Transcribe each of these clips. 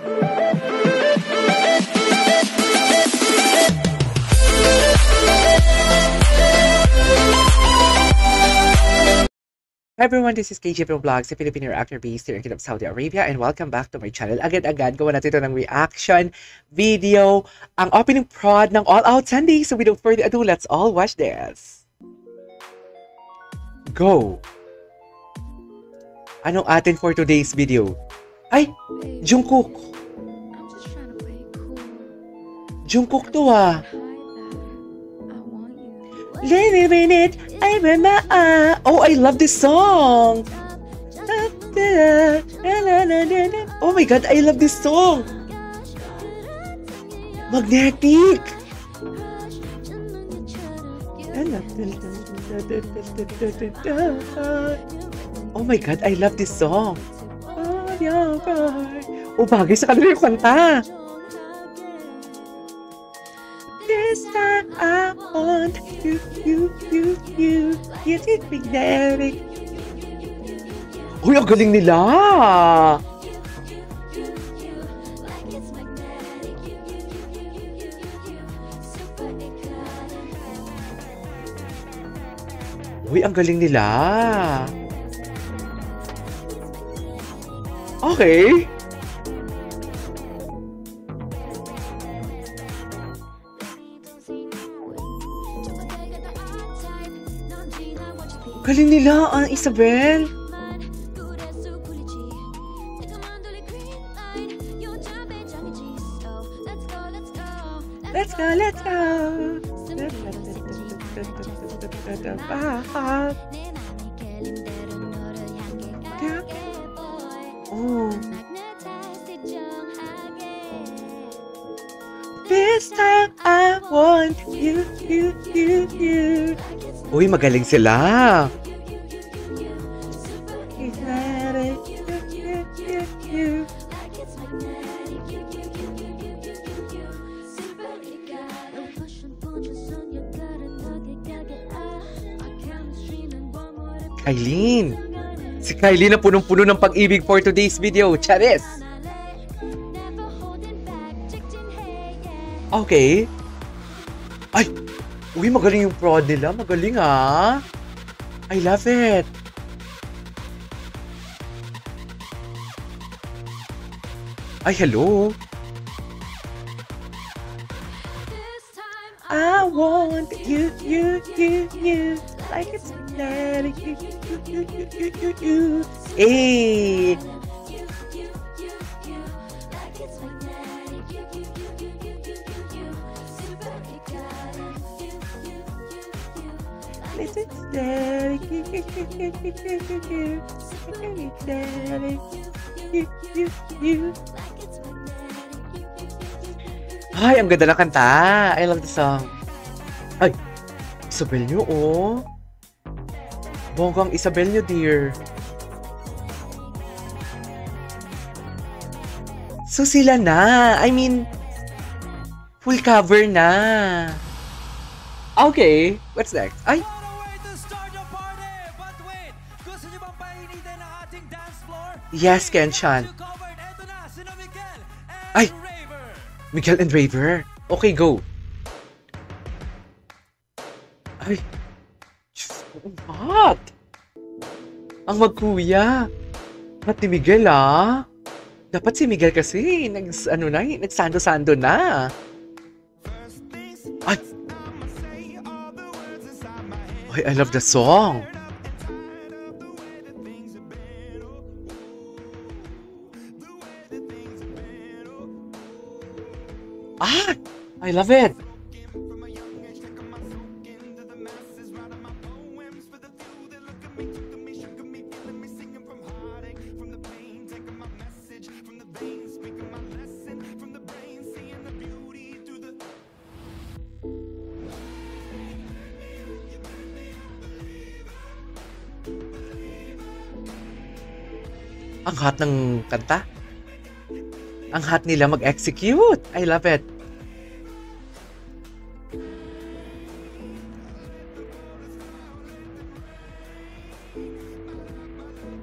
Hi everyone, this is KJ Pro Vlogs, a Filipino reactor based here in Kingdom of Saudi Arabia, and welcome back to my channel. Agad-agad, gawa natin ito ng reaction video, ang opening prod ng All Out Sunday. So without further ado, let's all watch this. Go! Anong atin for today's video? Ay! Jungkook! Jungkook to ah! Little minute, I remember. Oh, I love this song. Oh my god, I love this song. Magnetic. Oh my god, I love this song. Oh, bagay sa kanila yung kanta. This time I want you it's magnetic. Uy, ang galing nila! Uy, ang galing nila! Okay. Galing nila, ang Isabel. Let's go, let's go. Oh. This time I want you. Uy, magaling sila. Kylene. Si Kylene na punong-puno ng pag-ibig for today's video. Charis. Okay. Ay! Uy, magaling yung prod nila. Magaling ah. I love it. Ay, hello. I want you. Like it's magnetic. Hey. Ay, ang ganda ng kanta. I love the song. Ay, Isabel nyo, oh. Bonggang Isabel nyo, dear. So sila na. I mean, full cover na. Okay, what's next? Ay! Yes, Kenshan. Ay! Miguel and Raver. Okay, go. Ay! Hot! Ang magkuya. Hot ni Miguel, ah. Dapat si Miguel kasi nagsando-sando na. Ay! Ay, I love the song. Ah! I love it. Ang hot ng kanta. Ang hot nila mag-execute. I love it.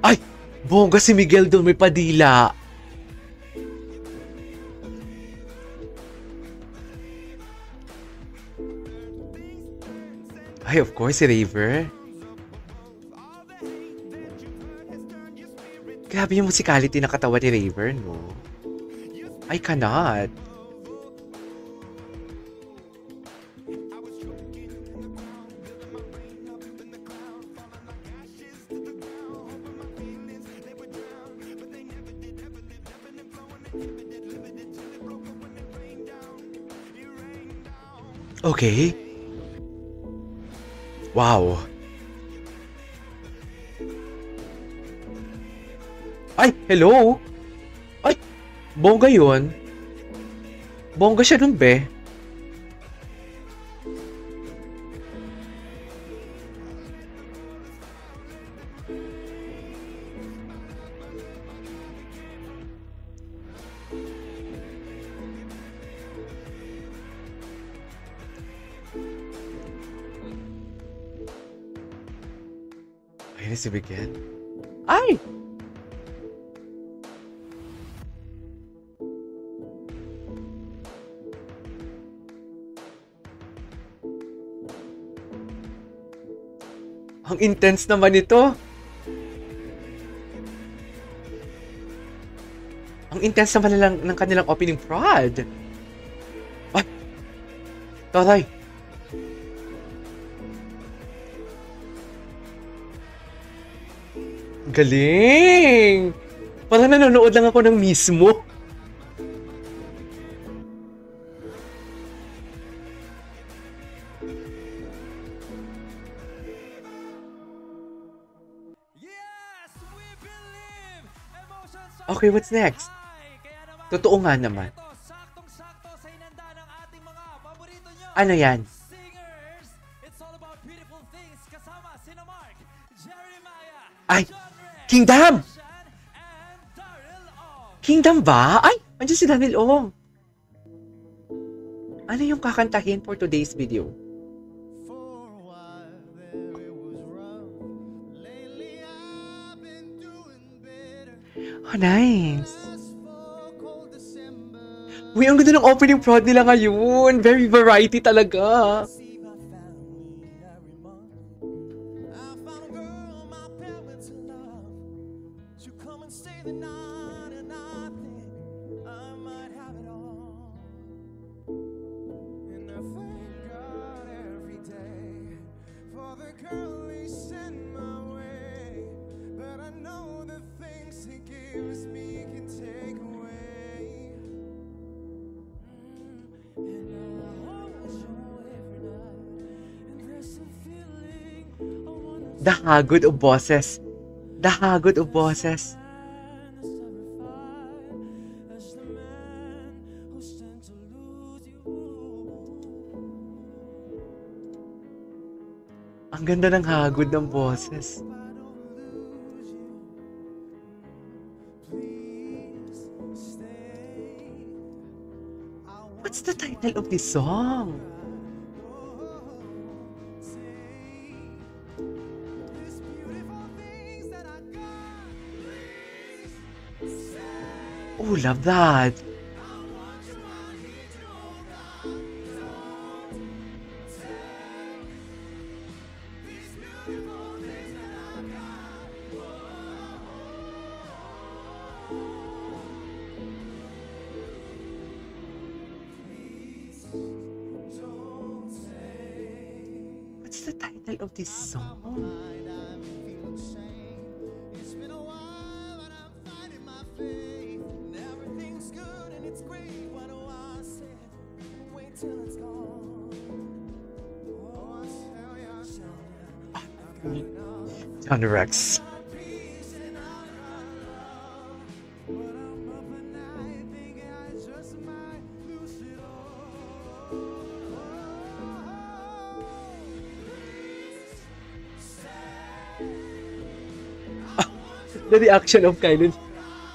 Ay! Bongga si Miguel doon, may padila. Ay, of course, si Raver. Grabe yung musicality ng katawan ni Raver, no? I cannot. Okay. Wow. Ay, hello? Ay, bongga yun. Bongga siya dun, be. Ayun si Bigyan. Ay! Ang intense naman ito. Ang intense naman ng kanilang opening prod. Ay! Taray! Galing! Parang nanonood lang ako ng mismo. Okay, what's next? Totoo nga naman. Ano yan? Ay! Kingdom! Kingdom ba? Ay! Andiyan si Daniel Ong. Ano yung kakantahin for today's video? Oh, nice. Uy, ang ganda ng opening prod nila ngayon. Very variety talaga. The hagod of boses. The hagod of boses. Ang ganda ng hagod ng boses. What's the title of this song? Oh, love that. What's the title of this song? John Rex. The reaction of Kylie.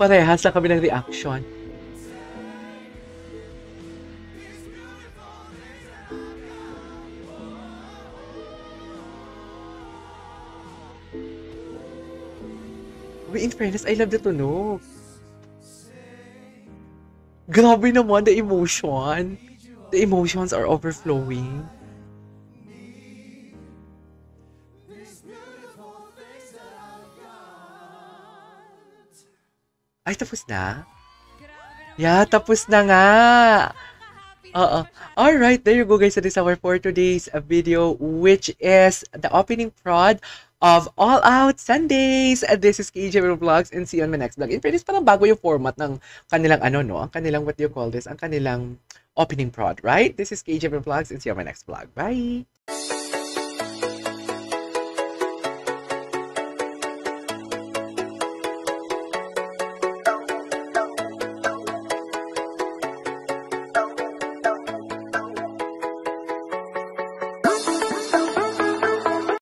Parehas lang kami ng reaction. In fairness, I love the tunog. Grabe naman, the emotion. The emotions are overflowing. Ay, tapos na? Yeah, tapos na nga. Oo. Alright, there you go guys. That is our for today's video, which is the opening prod of All Out Sundays. This is KJ Vlogs and see you on my next vlog. In fairness, parang bago yung format ng kanilang ano, no? Ang kanilang, what do you call this? Ang kanilang opening prod, right? This is KJ Vlogs and see you on my next vlog. Bye!